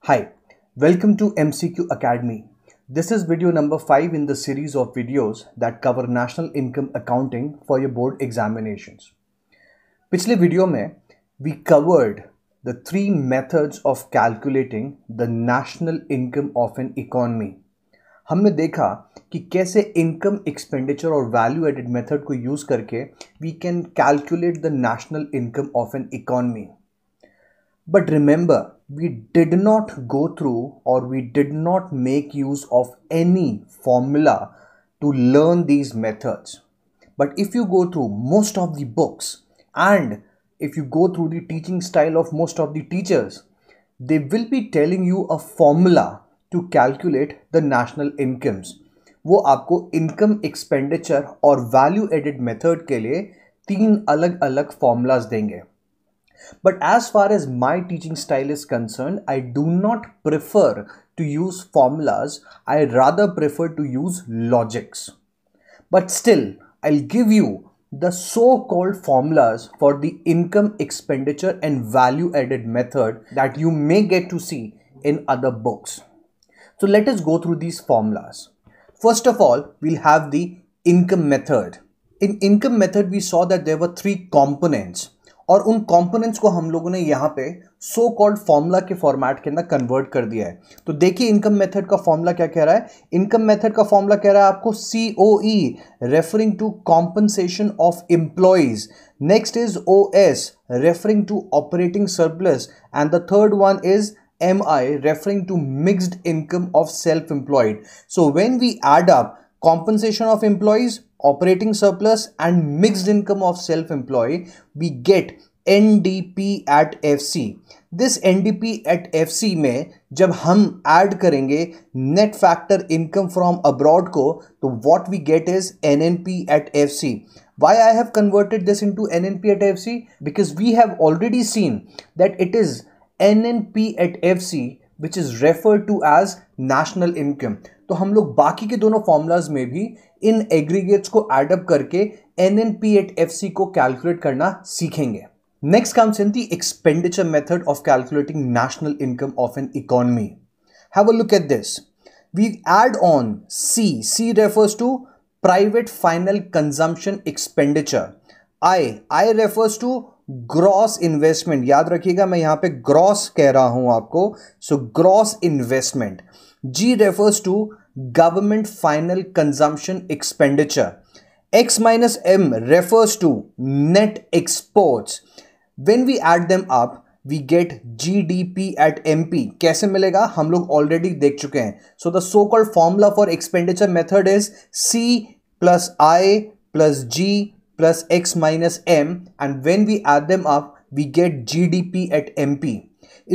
Hi, welcome to MCQ Academy. This is video number 5 in the series of videos that cover national income accounting for your board examinations. पिछले video में we covered the three methods of calculating the national income of an economy. हमने देखा कि कैसे income expenditure और value added method को use करके we can calculate the national income of an economy. But remember, we did not go through or we did not make use of any formula to learn these methods. But if you go through most of the books and if you go through the teaching style of most of the teachers, they will be telling you a formula to calculate the national incomes. वो आपको income expenditure और value added method के लिए 3 अलग अलग formulas देंगे. But as far as my teaching style is concerned, I do not prefer to use formulas. I rather prefer to use logics. But still, I'll give you the so-called formulas for the income expenditure and value added method that you may get to see in other books. So let us go through these formulas. First of all, we'll have the income method. In income method, we saw that there were 3 components. और उन components को हम लोगों ने यहाँ पे so called formula के format के अंदर कन्वर्ट कर दिया है. तो देखिए इनकम मेथड का फॉर्मूला क्या कह रहा है. इनकम मेथड का फॉर्मूला कह रहा है आपको COE referring to compensation of employees. Next is OS referring to operating surplus and the third one is MI referring to mixed income of self-employed. So when we add up compensation of employees, operating surplus and mixed income of self-employed, we get NDP at FC. This NDP at FC में जब हम add करेंगे net factor income from abroad को, तो what we get is NNP at FC. Why I have converted this into NNP at FC? Because we have already seen that it is NNP at FC which is referred to as national income. तो हम लोग बाकी के दोनों formulas में भी इन aggregates को एडअप करके NNP at FC को कैलकुलेट करना सीखेंगे. Next comes in the expenditure method of calculating national income of an economy. Have a look at this. We add on C refers to private final consumption expenditure. I refers to gross investment. याद रखिएगा मैं यहां पे gross कह रहा हूं आपको. So gross investment. G refers to government final consumption expenditure. X minus M refers to net exports. When we add them up, we get GDP at MP. कैसे मिलेगा हम लोग ऑलरेडी देख चुके हैं. So the so-called formula for expenditure method is C plus I plus G plus X minus M, and when we add them up we get GDP at MP.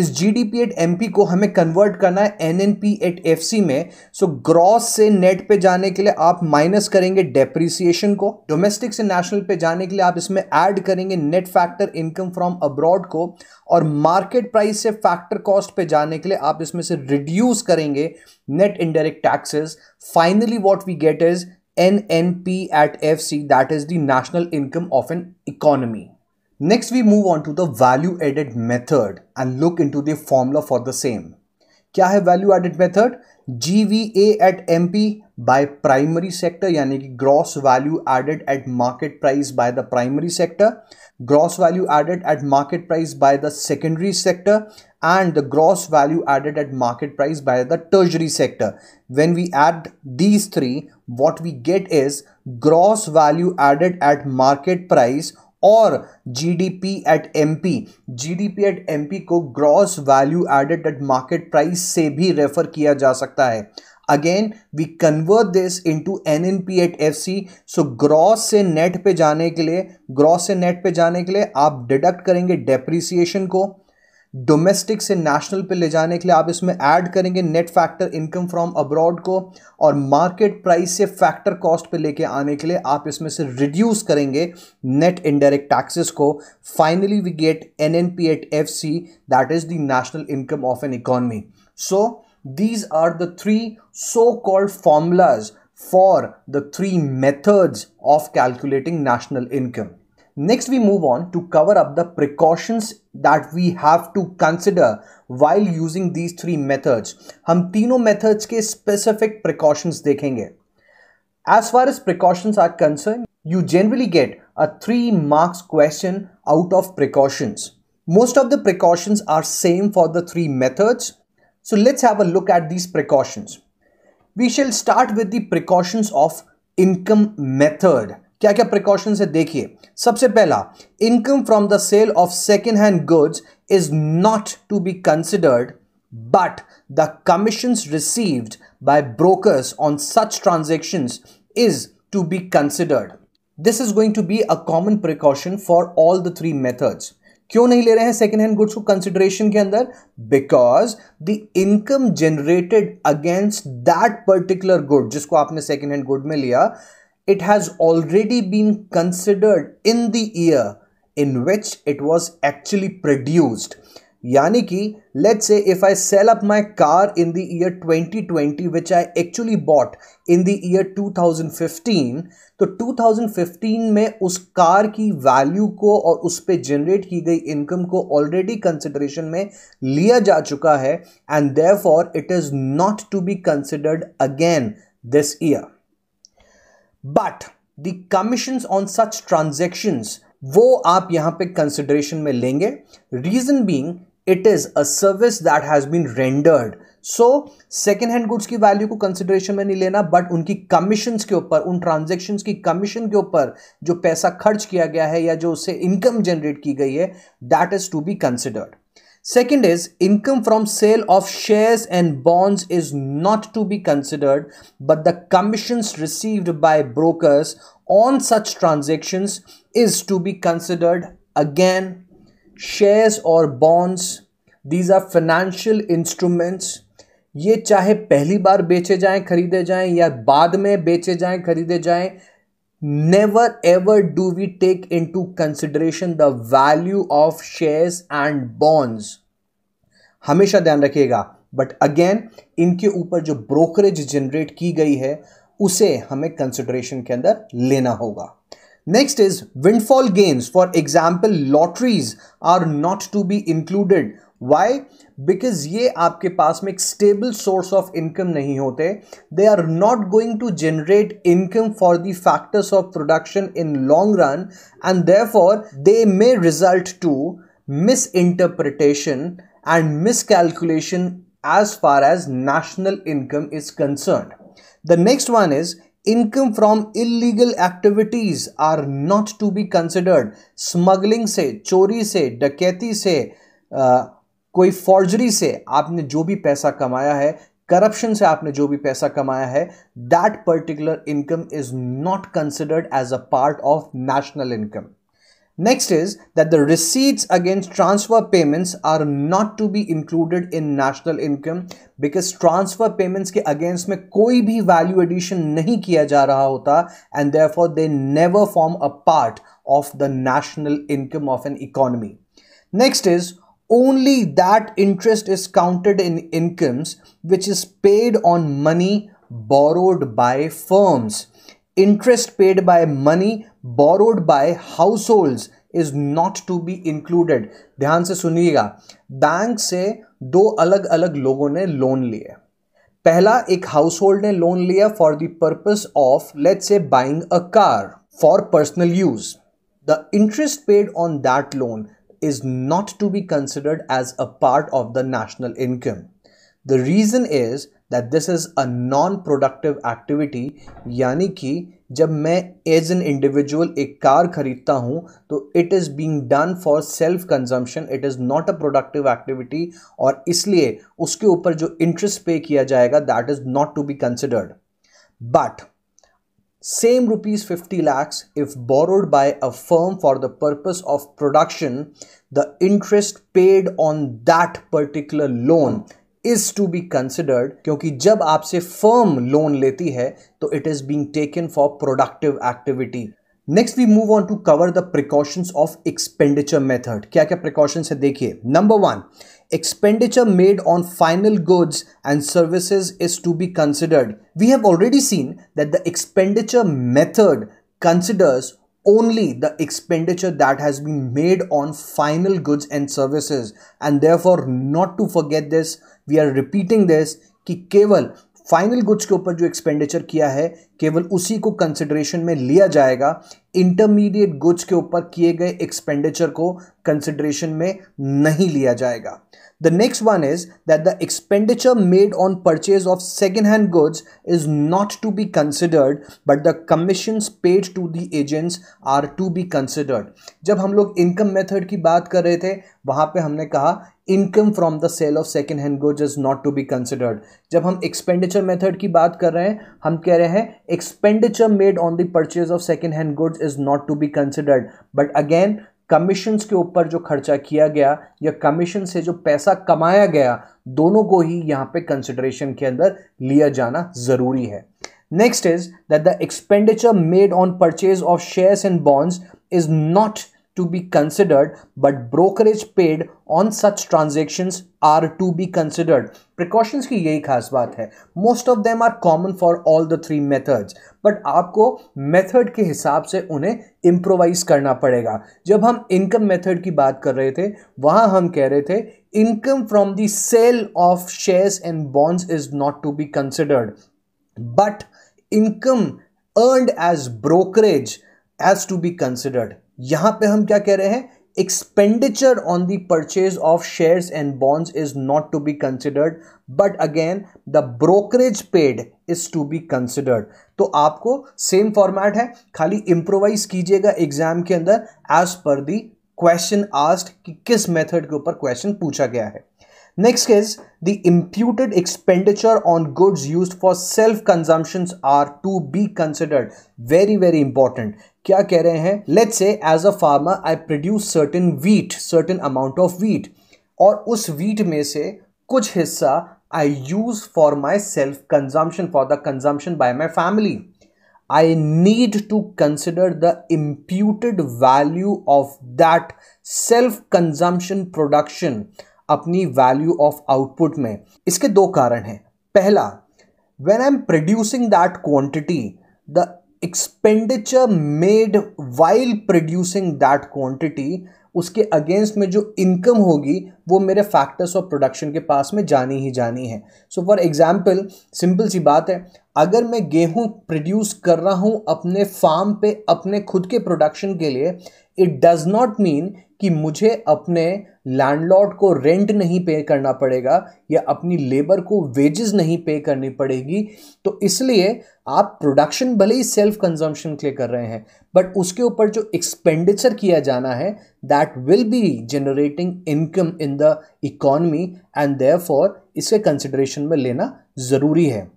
इस GDP at MP को हमें convert करना है NNP at FC में. So gross से net पे जाने के लिए आप माइनस करेंगे डेप्रिसिएशन को. डोमेस्टिक से नेशनल पे जाने के लिए आप इसमें ऐड करेंगे net factor income from abroad को. और मार्केट प्राइस से फैक्टर कॉस्ट पे जाने के लिए आप इसमें से रिड्यूस करेंगे net indirect taxes. Finally what we get is NNP at FC, that is the national income of an economy. Next we move on to the value added method and look into the formula for the same. क्या है value added method? GVA at MP by primary sector, यानी कि gross value added at market price by the primary sector, gross value added at market price by the secondary sector, and the gross value added at market price by the tertiary sector. When we add these three, what we get is gross value added at market price और GDP at MP. GDP at MP को gross value added at market price से भी refer किया जा सकता है. Again, we convert this into NNP at FC. So gross से net पे जाने के लिए आप डिडक्ट करेंगे डेप्रिसिएशन को. डोमेस्टिक से नेशनल पे ले जाने के लिए आप इसमें ऐड करेंगे net factor income from abroad को. और मार्केट प्राइस से फैक्टर कॉस्ट पे लेके आने के लिए आप इसमें से रिड्यूस करेंगे नेट इनडायरेक्ट टैक्सेस को. Finally we get NNP at FC, that is the national income of an economy. So these are the 3 so-called formulas for the 3 methods of calculating national income. Next, we move on to cover up the precautions that we have to consider while using these three methods. हम तीनों methods के specific precautions देखेंगे. As far as precautions are concerned, you generally get a 3 marks question out of precautions. Most of the precautions are same for the three methods. So let's have a look at these precautions. We shall start with the precautions of income method. क्या क्या precautions है देखिए. सबसे पहला, income from the sale of second hand goods is not to be considered, but the commissions received by brokers on such transactions is to be considered. This is going to be a common precaution for all the three methods. क्यों नहीं ले रहे हैं second hand goods को consideration के अंदर? Because the income generated against that particular good जिसको आपने सेकेंड हैंड गुड में लिया, it has already been considered in the year in which it was actually produced. यानी कि let's say if I sell up my car in the year 2020 which I actually bought in the year 2015, तो 2015 में उस car की value को और उस पे जनरेट की गई इनकम को ऑलरेडी कंसिडरेशन में लिया जा चुका है, and therefore it is not to be considered again this year. But the commissions on such transactions वो आप यहां पे कंसिडरेशन में लेंगे. Reason being it is a service that has been rendered. So second hand goods की value को consideration में नहीं लेना, बट उनकी कमीशंस के ऊपर, उन ट्रांजैक्शंस की कमीशन के ऊपर जो पैसा खर्च किया गया है या जो उससे इनकम जनरेट की गई है, that is to be considered. Second is income from sale of shares and bonds is not to be considered, but the commissions received by brokers on such transactions is to be considered again. Shares or bonds, these are financial instruments. ये चाहे पहली बार बेचे जाएं, खरीदे जाएं या बाद में बेचे जाएं, खरीदे जाएं, never ever do we take into consideration the value of shares and bonds. हमेशा ध्यान रखिएगा. बट अगेन इनके ऊपर जो ब्रोकरेज जनरेट की गई है उसे हमें कंसिडरेशन के अंदर लेना होगा. Next is windfall gains. For example lotteries are not to be included. Why? Because ये आपके पास में एक स्टेबल सोर्स ऑफ इनकम नहीं होते. They are not going to generate income for the factors of production in long run, and therefore they may result to misinterpretation and miscalculation as far as national income is concerned. The next one is income from illegal activities are not to be considered. Smuggling से, चोरी से, डकैती से, कोई forgery से आपने जो भी पैसा कमाया है, करप्शन से आपने जो भी पैसा कमाया है, that particular income is not considered as a part of national income. Next is that the receipts against transfer payments are not to be included in national income because transfer payments के against में कोई भी value addition नहीं किया जा रहा होता, and therefore they never form a part of the national income of an economy. Next is only that interest is counted in incomes which is paid on money borrowed by firms. Interest paid by money borrowed by households is not to be included. ध्यान से सुनिएगा. Bank से दो अलग अलग लोगों ने loan लिए. पहला एक हाउसहोल्ड ने लोन लिया for the purpose of let's say buying a car for personal use. The interest paid on that loan is not to be considered as a part of the national income. The reason is that this is a non-productive activity. यानी कि जब मैं as an individual एक car खरीदता हूँ तो it is being done for self consumption, it is not a productive activity, और इसलिए उसके ऊपर जो इंटरेस्ट पे किया जाएगा that is not to be considered. But same rupees 50 lakhs if borrowed by a firm for the purpose of production, the interest paid on that particular loan is to be considered, क्योंकि जब आपसे firm loan लेती है तो it is being taken for productive activity. Next we move on to cover the precautions of expenditure method. क्या क्या precautions है देखिए. Number 1, expenditure made on final goods and services is to be considered. We have already seen that the expenditure method considers only the expenditure that has been made on final goods and services, and therefore not to forget this, we are repeating this कि केवल final goods के ऊपर जो expenditure किया है केवल उसी को कंसिडरेशन में लिया जाएगा, इंटरमीडिएट गुड्स के ऊपर किए गए एक्सपेंडिचर को कंसिडरेशन में नहीं लिया जाएगा. The next one is that the expenditure made on purchase of second-hand goods is not to be considered, but the commissions paid to the agents are to be considered. जब हम लोग income method की बात कर रहे थे वहाँ पे हमने कहा income from the sale of second hand goods is not to be considered. जब हम एक्सपेंडिचर मेथड की बात कर रहे हैं हम कह रहे हैं expenditure made on the purchase of second hand goods is not to be considered, but again commissions के ऊपर जो खर्चा किया गया या कमीशन से जो पैसा कमाया गया दोनों को ही यहां पे कंसिडरेशन के अंदर लिया जाना जरूरी है. Next is that the expenditure made on purchase of shares and bonds is not to be considered, but brokerage paid on such transactions are to be considered. Precautions की यही खास बात है. Most of them are common for all the three methods, but आपको method के हिसाब से उन्हें इम्प्रोवाइज करना पड़ेगा. जब हम इनकम मेथड की बात कर रहे थे वहां हम कह रहे थे income from the sale of shares and bonds is not to be considered, but income earned as brokerage as to be considered. यहां पे हम क्या कह रहे हैं expenditure on the purchase of shares and bonds is not to be considered, but again the brokerage paid is to be considered. तो आपको same format है, खाली इंप्रोवाइज कीजिएगा एग्जाम के अंदर as per the question asked कि किस method के ऊपर क्वेश्चन पूछा गया है. Next is the imputed expenditure on goods used for self consumptions are to be considered. Very very important. क्या कह रहे हैं? Let's say as a farmer I produce certain wheat, certain amount of wheat, और उस wheat में से कुछ हिस्सा I use for my self consumption, for the consumption by my family. I need to consider the imputed value of that self consumption production अपनी value of output में. इसके दो कारण हैं. पहला, when I am producing that quantity, the expenditure made while producing that quantity, उसके against में जो इनकम होगी वो मेरे फैक्टर्स ऑफ प्रोडक्शन के पास में जानी ही जानी है. सो फॉर एग्जांपल, सिंपल सी बात है, अगर मैं गेहूं प्रोड्यूस कर रहा हूं अपने फार्म पे अपने खुद के प्रोडक्शन के लिए, इट डज नॉट मीन कि मुझे अपने लैंडलॉर्ड को रेंट नहीं पे करना पड़ेगा या अपनी लेबर को वेजेस नहीं पे करनी पड़ेगी. तो इसलिए आप प्रोडक्शन भले ही सेल्फ कंजम्पशन के लिए कर रहे हैं, बट उसके ऊपर जो एक्सपेंडिचर किया जाना है that will be generating income in the economy, and therefore इसे कंसिडरेशन में लेना जरूरी है.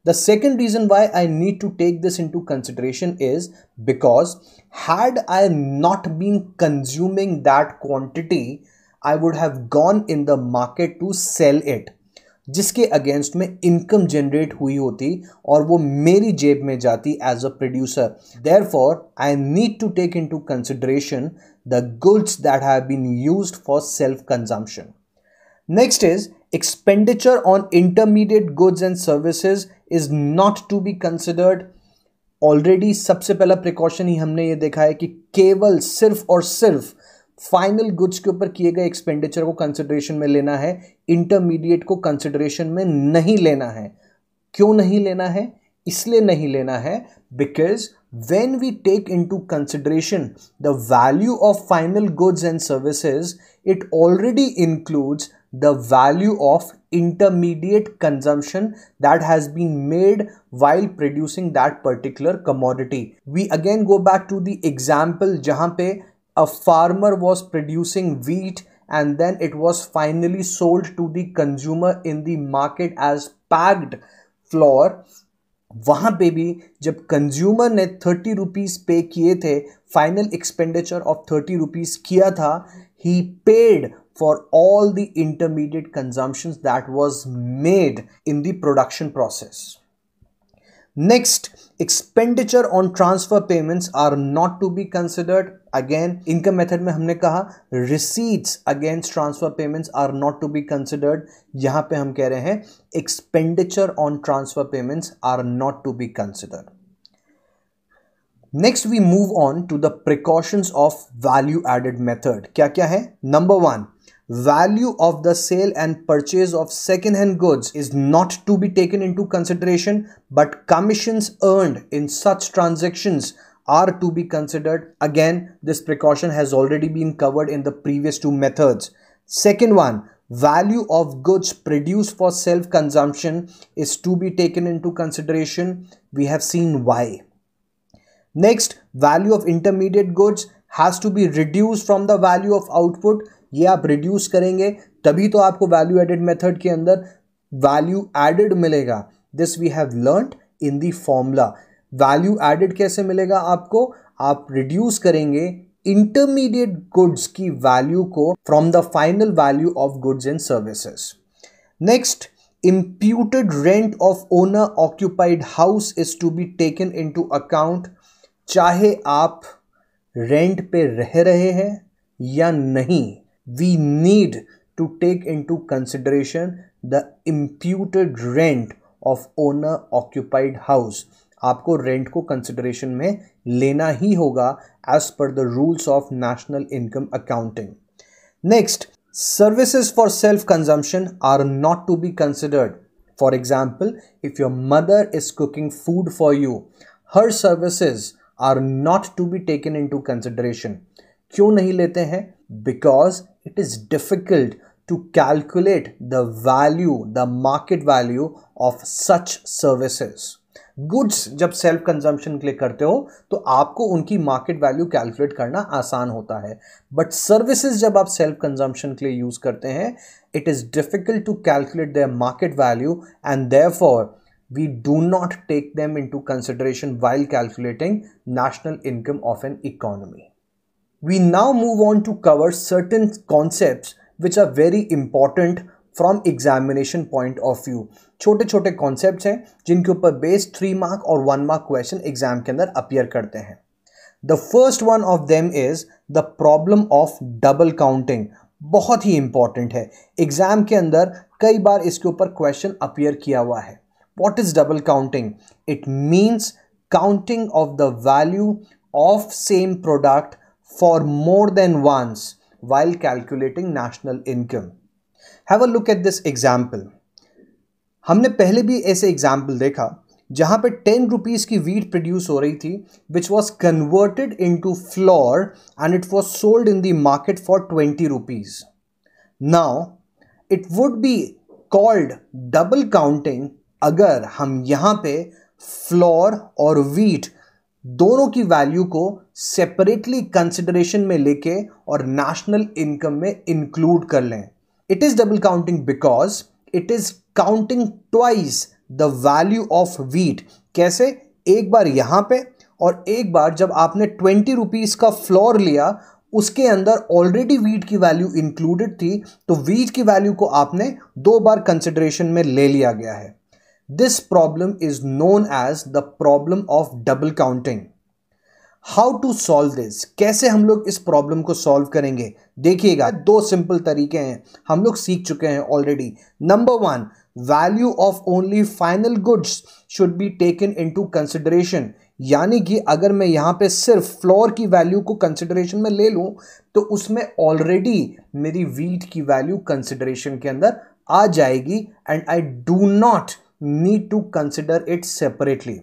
The second reason why I need to take this into consideration is because had I not been consuming that quantity, I would have gone in the market to sell it, जिसके against में income generate हुई होती और वो मेरी जेब में जाती as a producer. Therefore, I need to take into consideration the goods that have been used for self-consumption. Next is expenditure on intermediate goods and services is not to be considered. Already सबसे पहला precaution ही हमने ये देखा है कि केवल सिर्फ और सिर्फ फाइनल गुड्स के ऊपर किए गए एक्सपेंडिचर को कंसिडरेशन में लेना है, इंटरमीडिएट को कंसिडरेशन में नहीं लेना है. क्यों नहीं लेना है? इसलिए नहीं लेना है because when we take into consideration the value of final goods and services, it already includes the value of intermediate consumption that has been made while producing that particular commodity. We again go back to the example जहाँ पे a farmer was producing wheat and then it was finally sold to the consumer in the market as packed flour. वहां पे भी जब consumer ने 30 rupees पे किए थे, फाइनल एक्सपेंडिचर ऑफ 30 रुपीज किया था, he paid for all the intermediate consumptions that was made in the production process. Next, expenditure on transfer payments are not to be considered. Again income method में हमने कहा receipts against transfer payments are not to be considered. यहां पे हम कह रहे हैं expenditure on transfer payments are not to be considered. Next we move on to the precautions of value added method. क्या क्या है? Number 1, value of the sale and purchase of second-hand goods is not to be taken into consideration, but commissions earned in such transactions are to be considered. Again, this precaution has already been covered in the previous two methods. Second one, value of goods produced for self-consumption is to be taken into consideration. We have seen why. Next, value of intermediate goods has to be reduced from the value of output. ये आप reduce करेंगे तभी तो आपको value added method के अंदर value added मिलेगा. This we have learned in the formula. Value added कैसे मिलेगा आपको? आप रिड्यूस करेंगे इंटरमीडिएट गुड्स की वैल्यू को from the final value of goods and services. Next, imputed rent of owner occupied house is to be taken into account. चाहे आप rent पे रह रहे हैं या नहीं, we need to take into consideration the imputed rent of owner occupied house. आपको rent को कंसिडरेशन में लेना ही होगा as per the rules of national income accounting. Next, services for self-consumption are not to be considered. For example, if your mother is cooking food for you, her services are not to be taken into consideration. क्यों नहीं लेते हैं? Because it is difficult to calculate the value, the market value of such services. Goods जब self consumption के लिए करते हो तो आपको उनकी मार्केट वैल्यू कैलकुलेट करना आसान होता है, बट सर्विसेज जब आप सेल्फ कंजम्पशन के लिए यूज करते हैं, it is difficult to calculate their market value and therefore we do not take them into consideration while calculating national income of an economy. We now move on to cover certain concepts which are very important from examination point of view. छोटे छोटे concepts हैं जिनके ऊपर based 3 mark और 1 mark question exam के अंदर appear करते हैं. The first one of them is the problem of double counting. बहुत ही इंपॉर्टेंट है, एग्जाम के अंदर कई बार इसके ऊपर क्वेश्चन अपीयर किया हुआ है. What is double counting? It means counting of the value of same product for more than once while calculating national income. Have a look at this example. हमने पहले भी ऐसे एग्जाम्पल देखा जहां पे 10 रुपीज की वीट प्रोड्यूस हो रही थी which was converted into flour and it was sold in the market for 20 rupees. Now it would be called double counting अगर हम यहां पे फ्लोर और वीट दोनों की वैल्यू को सेपरेटली कंसिडरेशन में लेके और नेशनल इनकम में इंक्लूड कर लें. It is double counting because it is counting twice the value of wheat. कैसे? एक बार यहां पे और एक बार जब आपने 20 रुपीज का फ्लोर लिया उसके अंदर ऑलरेडी वीट की वैल्यू इंक्लूडेड थी, तो वीट की वैल्यू को आपने 2 बार कंसिडरेशन में ले लिया गया है. This problem is known as the problem of double counting. How to solve this? कैसे हम लोग इस प्रॉब्लम को सॉल्व करेंगे? देखिएगा, 2 सिंपल तरीके हैं, हम लोग सीख चुके हैं already. Number 1, value of only final goods should be taken into consideration. यानी कि अगर मैं यहां पे सिर्फ फ्लोर की वैल्यू को कंसिडरेशन में ले लूं तो उसमें ऑलरेडी मेरी वीट की वैल्यू कंसिडरेशन के अंदर आ जाएगी and I do not need to consider it separately.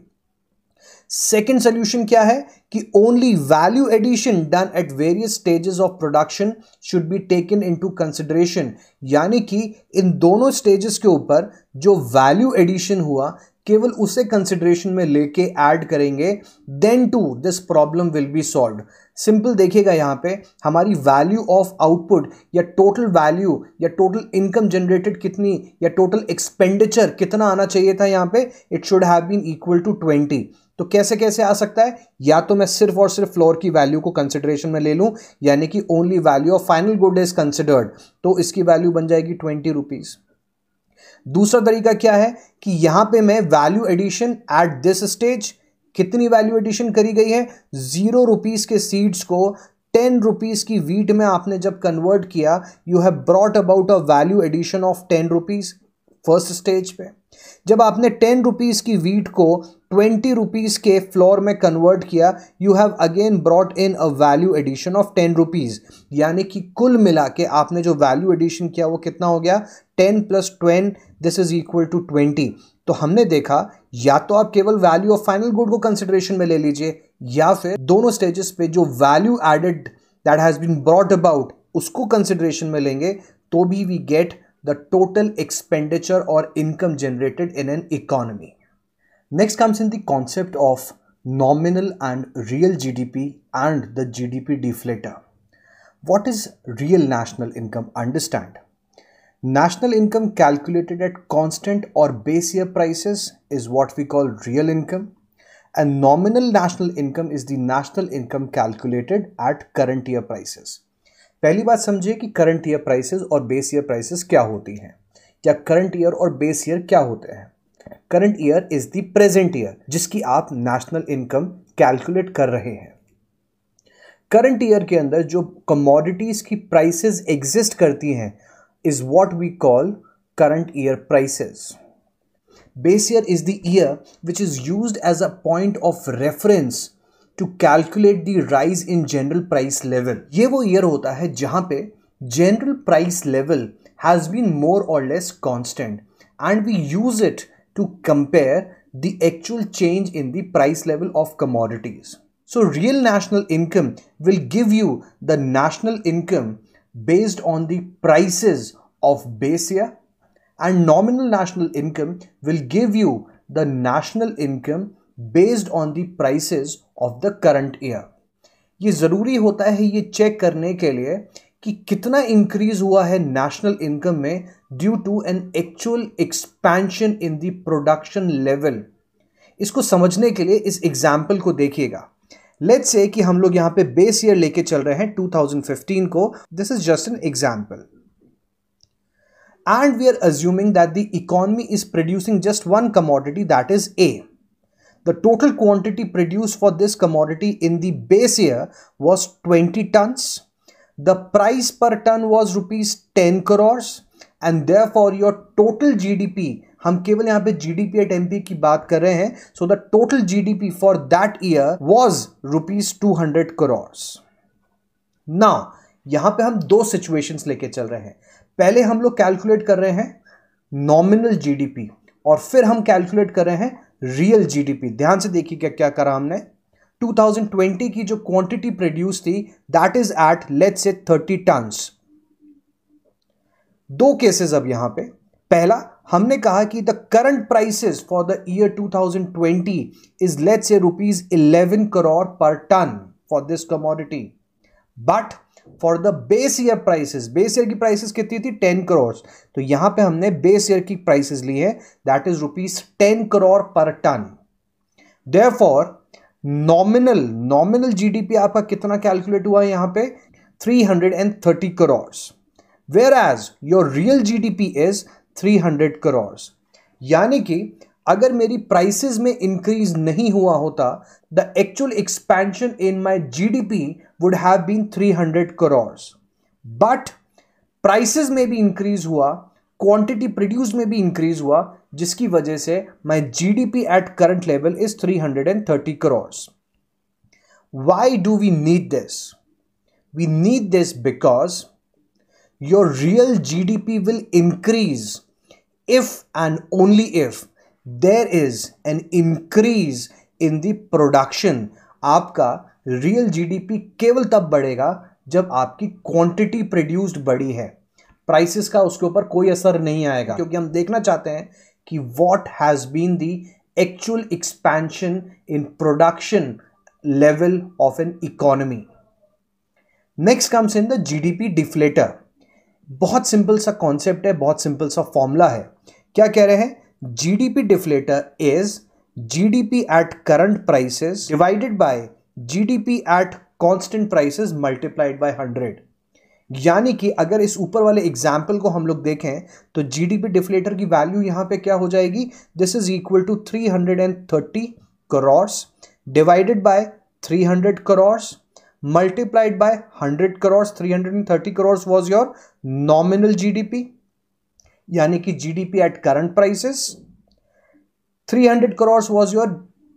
Second solution क्या है कि only value addition done at various stages of production should be taken into consideration. यानी कि इन दोनों stages के ऊपर जो value addition हुआ केवल उसे कंसिडरेशन में लेके ऐड करेंगे, then to this problem will be solved. Simple देखिएगा, यहां पे हमारी वैल्यू ऑफ आउटपुट या टोटल वैल्यू या टोटल इनकम जनरेटेड कितनी या टोटल एक्सपेंडिचर कितना आना चाहिए था, यहां पे it should have been equal to 20. तो कैसे कैसे आ सकता है? या तो मैं सिर्फ और सिर्फ फ्लोर की वैल्यू को कंसिडरेशन में ले लूं, यानी कि only value of final good is considered, तो इसकी वैल्यू बन जाएगी 20 रुपीज. दूसरा तरीका क्या है कि यहां पे मैं value addition at this stage, कितनी वैल्यू एडिशन करी गई है? 0 रुपीज के सीड्स को 10 रुपीज की वीट में आपने जब कन्वर्ट किया, you have brought about a value addition of 10 rupees. First stage पे। जब आपने 10 रुपीज़ की वीट को 20 रुपीज़ के फ्लोर में कन्वर्ट किया, you have again brought in a value addition of 10 rupees, यानी कि कुल मिला के आपने जो वैल्यू एडिशन किया वो कितना हो गया, 10 + 10 दिस इज इक्वल टू 20। तो हमने देखा या तो आप केवल वैल्यू ऑफ फाइनल गुड को कंसिडरेशन में ले लीजिए, या फिर दोनों स्टेजेस पे जो value added that has been brought about उसको कंसिडरेशन में लेंगे, तो भी we get the total expenditure or income generated in an economy. Next comes in the concept of nominal and real GDP and the GDP deflator. What is real national income? Understand. National income calculated at constant or base year prices is what we call real income, and nominal national income is the national income calculated at current year prices. पहली बात समझिए कि current year prices और base year prices क्या होती हैं, या current year और बेस ईयर क्या होते हैं। Current year is the present year जिसकी आप नेशनल इनकम कैलकुलेट कर रहे हैं। करंट ईयर के अंदर जो कमोडिटीज की प्राइसेस एग्जिस्ट करती हैं is what we call current year prices. Base year is the year which is used as a point of reference to calculate the rise in general price level. ये वो year होता है जहां पे general price level has been more or less constant and we use it to compare the actual change in the price level of commodities. So real national income will give you the national income based on the prices of base year, and nominal national income will give you the national income based on the prices of the current year. ये ज़रूरी होता है ये check करने के लिए कि कितना इंक्रीज हुआ है नेशनल इनकम में due to an actual expansion in the production level. इसको समझने के लिए इस एग्जाम्पल को देखिएगा। लेट्स से कि हम लोग यहाँ पे बेस ईयर लेके चल रहे हैं 2015 को। This is just an example and we are assuming that the economy is producing just one commodity that is A. The total quantity produced for this commodity in the base year was 20 tons. The price per ton was rupees 10 crores and therefore your total GDP, हम केवल यहाँ पे GDP at MP की बात कर रहे हैं, so the total GDP for that year was rupees 200 crores. Now यहाँ पे हम दो situations लेके चल रहे हैं। पहले हम लोग कैलकुलेट कर रहे हैं नॉमिनल GDP और फिर हम कैलकुलेट कर रहे हैं रियल जीडीपी। ध्यान से देखिए क्या करा हमने। 2020 की जो क्वांटिटी प्रोड्यूस थी that is at let's say 30 turns. दो केसेस अब यहां पे। पहला हमने कहा कि the current prices for the year 2020 is let's say rupees 11 crore per ton for this commodity, but for the base year prices, base year की प्राइसेस कितनी थी 10 करोड़, तो यहां पे हमने बेस ईयर की प्राइसेस ली है that is rupees 10 crore per ton. Therefore nominal GDP आपका कितना कैलकुलेट हुआ है यहां पे 330 crore, whereas your real GDP is 300 crore. यानी कि अगर मेरी प्राइसेस में इंक्रीज नहीं हुआ होता, the actual expansion in my GDP would have been 300 crore, but prices में भी इंक्रीज हुआ, क्वांटिटी प्रोड्यूस में भी इंक्रीज हुआ, जिसकी वजह से my GDP at current level is 330 crore. Why do we need this? We need this because your real GDP will increase if and only if there is an increase in the production. आपका real GDP केवल तब बढ़ेगा जब आपकी quantity produced बढ़ी है। Prices का उसके ऊपर कोई असर नहीं आएगा, क्योंकि हम देखना चाहते हैं कि what has been the actual expansion in production level of an economy. Next comes in the GDP deflator. बहुत सिंपल सा कॉन्सेप्ट है, बहुत सिंपल सा फॉर्मूला है। क्या कह रहे हैं? GDP deflator is GDP at current prices divided by GDP at constant prices multiplied by 100। यानी कि अगर इस ऊपर वाले एग्जाम्पल को हम लोग देखें तो जीडीपी डिफ्लेटर की वैल्यू यहां पे क्या हो जाएगी? This is equal to 330 crore divided by 300 crore multiplied by 100 crores. 330 crores was your nominal GDP. यानी कि GDP at current prices. 300 crores was your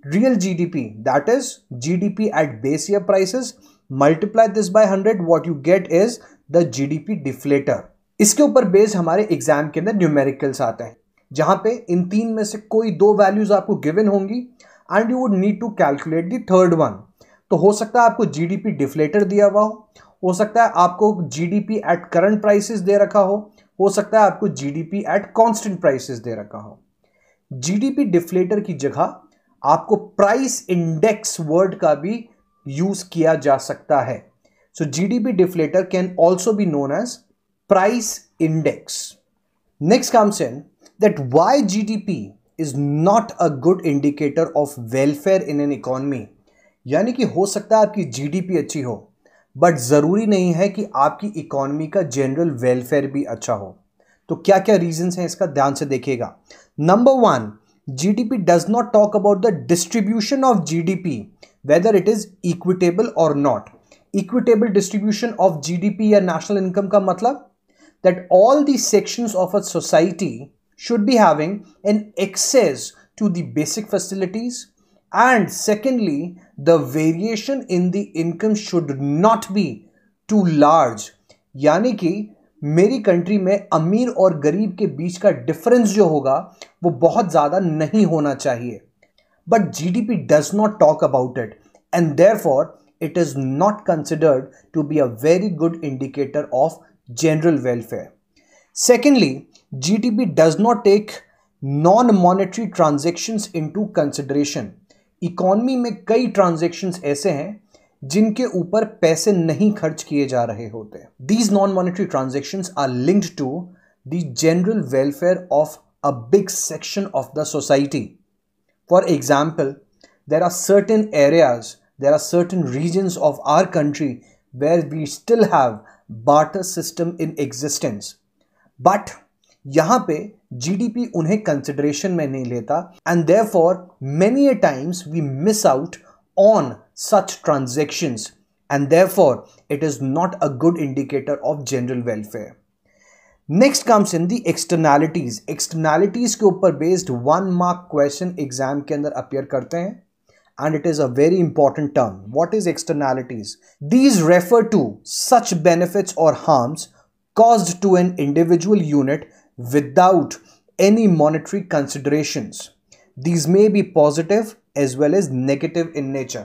real GDP, that is GDP at base year prices. Multiply this by 100, what you get is the GDP deflator. इसके ऊपर base हमारे exam के अंदर numericals आते हैं, जहां पे इन तीन में से कोई दो वैल्यूज आपको गिवन होंगी and you would need to calculate the third one. तो हो सकता है आपको जीडीपी डिफ्लेटर दिया हुआ हो सकता है आपको जीडीपी एट करंट प्राइसेस दे रखा हो सकता है आपको जीडीपी एट कांस्टेंट प्राइसेस दे रखा हो. जीडीपी डिफ्लेटर की जगह आपको प्राइस इंडेक्स वर्ड का भी यूज किया जा सकता है. So GDP deflator can also be known as price index. Next comes in that why GDP is not a good indicator of welfare in an economy. यानी कि हो सकता है आपकी जीडीपी अच्छी हो बट जरूरी नहीं है कि आपकी इकोनॉमी का जनरल वेलफेयर भी अच्छा हो. तो क्या क्या रीजंस हैं इसका ध्यान से देखिएगा. Number 1, GDP does not talk about the distribution of GDP whether it is equitable और not. Equitable distribution of GDP या नेशनल इनकम का मतलब that all the sections of a society should be having an access to the basic facilities, and secondly the variation in the income should not be too large. यानी कि मेरी country में अमीर और गरीब के बीच का डिफरेंस जो होगा वो बहुत ज़्यादा नहीं होना चाहिए. But GDP does not talk about it and therefore it is not considered to be a very good indicator of general welfare. Secondly, GDP does not take non-monetary transactions into consideration. Economy में कई transactions ऐसे हैं जिनके ऊपर पैसे नहीं खर्च किए जा रहे होते. These non-monetary transactions are linked to the general welfare of a big section of the society. For example, there are certain areas, there are certain regions of our country where we still have barter system in existence. But यहां पे GDP उन्हें consideration में नहीं लेता and therefore many a times we miss out on such transactions and therefore it is not a good indicator of general welfare. Next comes in the externalities. Externalities के ऊपर based 1 mark question exam के अंदर appear करते हैं and it is a very important term. What is externalities? These refer to such benefits or harms caused to an individual unit without any monetary considerations. These may be positive as well as negative in nature.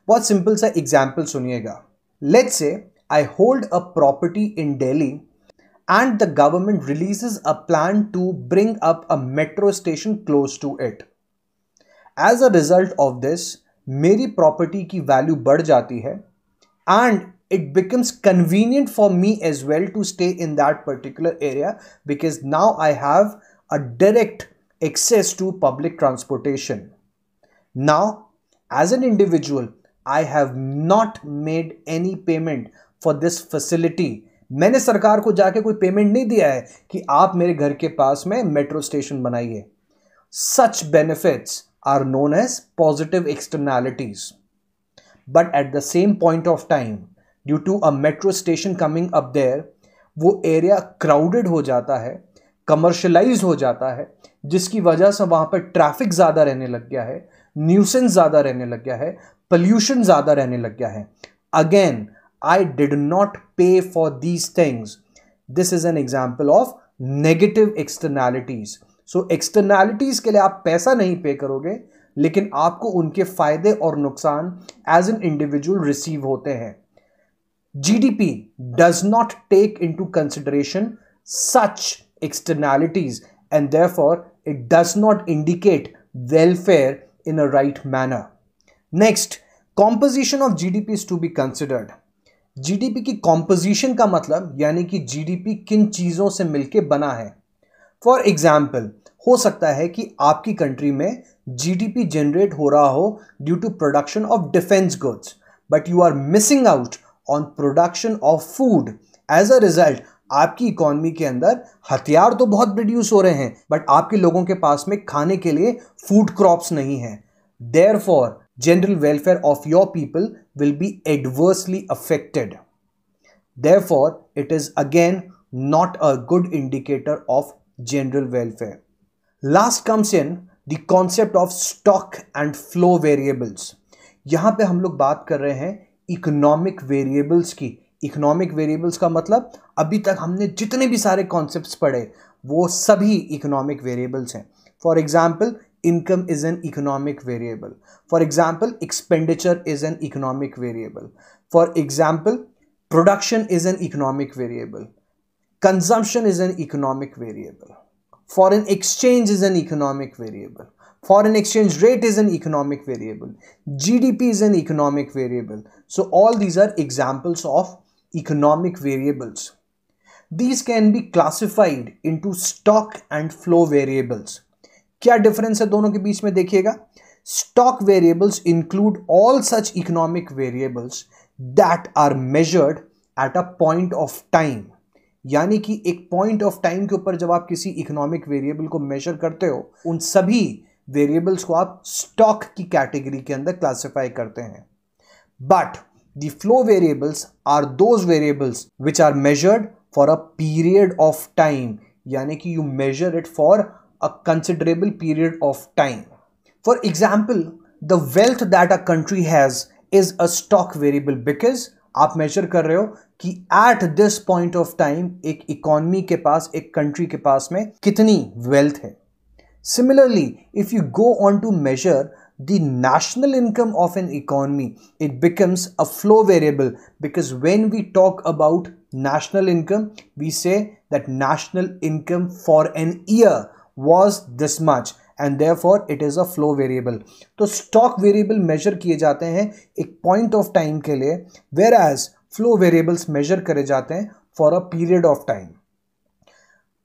बहुत simple सा example सुनिएगा. Let's say I hold a property in Delhi and the government releases a plan to bring up a metro station close to it. As a result of this, मेरी property की value बढ़ जाती है and it becomes convenient for me as well to stay in that particular area because now I have a direct access to public transportation. Now, as an individual, I have not made any payment for this facility. मैंने सरकार को जाके कोई payment नहीं दिया है कि आप मेरे घर के पास में मेट्रो स्टेशन बनाइए. Such benefits are known as positive externalities. But at the same point of time, due to a metro station coming up there, वो एरिया क्राउडेड हो जाता है, कमर्शलाइज हो जाता है, जिसकी वजह से वहाँ पर ट्रैफिक ज़्यादा रहने लग गया है, न्यूसेंस ज़्यादा रहने लग गया है, पोल्यूशन ज़्यादा रहने लग गया है. Again, I did not pay for these things. This is an example of negative externalities. So externalities के लिए आप पैसा नहीं पे करोगे लेकिन आपको उनके फायदे और नुकसान एज एन इंडिविजुअल रिसीव होते हैं. GDP does not take into consideration such externalities and therefore it does not indicate welfare in a right manner. Next, composition of GDP is to be considered. GDP की composition का मतलब यानी कि GDP किन चीज़ों से मिलके बना है. For example, हो सकता है कि आपकी कंट्री में GDP जनरेट हो रहा हो due to production of defence goods but you are missing out on production of food. As a result आपकी इकोनॉमी के अंदर हथियार तो बहुत प्रोड्यूस हो रहे हैं बट आपके लोगों के पास में खाने के लिए फूड क्रॉप्स नहीं है. Therefore general welfare of your people will be adversely affected. Therefore, it is again not a good indicator of general welfare. Last comes in the concept of stock and flow variables. यहाँ पे हम लोग बात कर रहे हैं economic variables की. Economic variables का मतलब अभी तक हमने जितने भी सारे कॉन्सेप्ट्स पढ़े वो सभी इकोनॉमिक वेरिएबल्स हैं. For example, income is an economic variable. For example, expenditure is an economic variable. For example, production is an economic variable. Consumption is an economic variable. Foreign exchange is an economic variable. Foreign exchange rate is an economic variable. GDP is an economic variable. So all these are examples of economic variables. These can be classified into stock and flow variables. क्या difference है दोनों के बीच में देखिएगा. Stock variables include all such economic variables that are measured at a point of time. यानी कि एक पॉइंट ऑफ टाइम के ऊपर जब आप किसी इकोनॉमिक वेरिएबल को मेजर करते हो, उन सभी वेरिएबल्स को आप स्टॉक की कैटेगरी के अंदर क्लासिफाई करते हैं. But the flow variables are those variables which are measured for a period of time. यानी कि you measure it for a considerable period of time. For example, the wealth that a country has is a stock variable because आप measure कर रहे हो कि at this point of time एक economy के पास, एक country के पास में कितनी wealth है. Similarly, if you go on to measure the national income of an economy, it becomes a flow variable because when we talk about national income, we say that national income for an year was this much and therefore it is a flow variable. तो stock variable measure किए जाते हैं एक point of time के लिए, whereas flow variables measure करे जाते हैं for a period of time.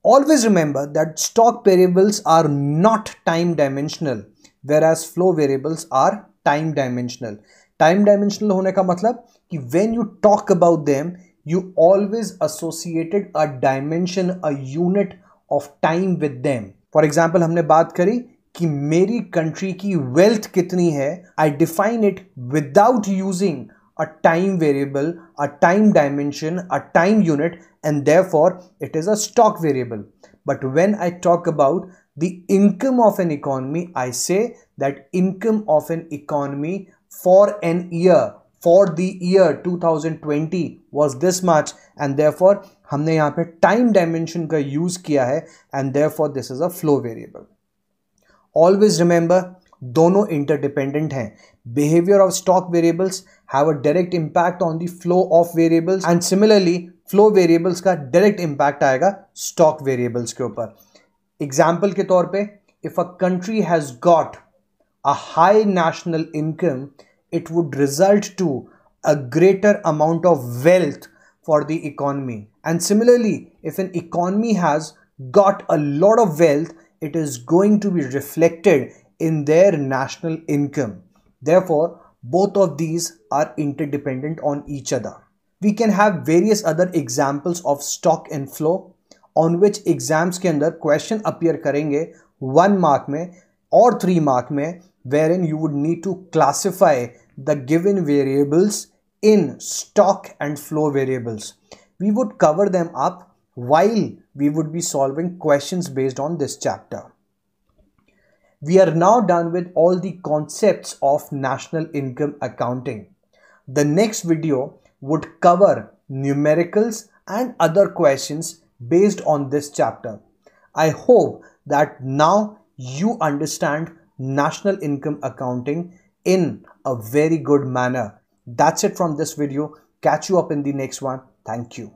Always remember that stock variables are not time dimensional, whereas flow variables are time dimensional. Time dimensional होने का मतलब कि when you talk about them, you always associated a dimension, a unit of time with them. For example हमने बात करी कि मेरी country की वेल्थ कितनी है. I define it without using a time variable, a time dimension, a time unit, and therefore it is a stock variable. But when I talk about the income of an economy, I say that income of an economy for an year, for the year 2020 was this much and therefore हमने यहाँ पे time dimension का use किया है and therefore this is a flow variable. Always remember, दोनों interdependent हैं. Behavior of stock variables have a direct impact on the flow of variables and similarly flow variables का direct impact आएगा stock variables के ऊपर. Example के तौर पे, if a country has got a high national income, it would result to a greater amount of wealth for the economy. And similarly, if an economy has got a lot of wealth, it is going to be reflected in their national income. Therefore, both of these are interdependent on each other. We can have various other examples of stock and flow on which exams के अंदर question appear करेंगे 1 mark में और 3 mark में, wherein you would need to classify the given variables in stock and flow variables. We would cover them up while we would be solving questions based on this chapter. We are now done with all the concepts of national income accounting. The next video would cover numericals and other questions based on this chapter. I hope that now you understand national income accounting in a very good manner. That's it from this video. Catch you up in the next one. Thank you.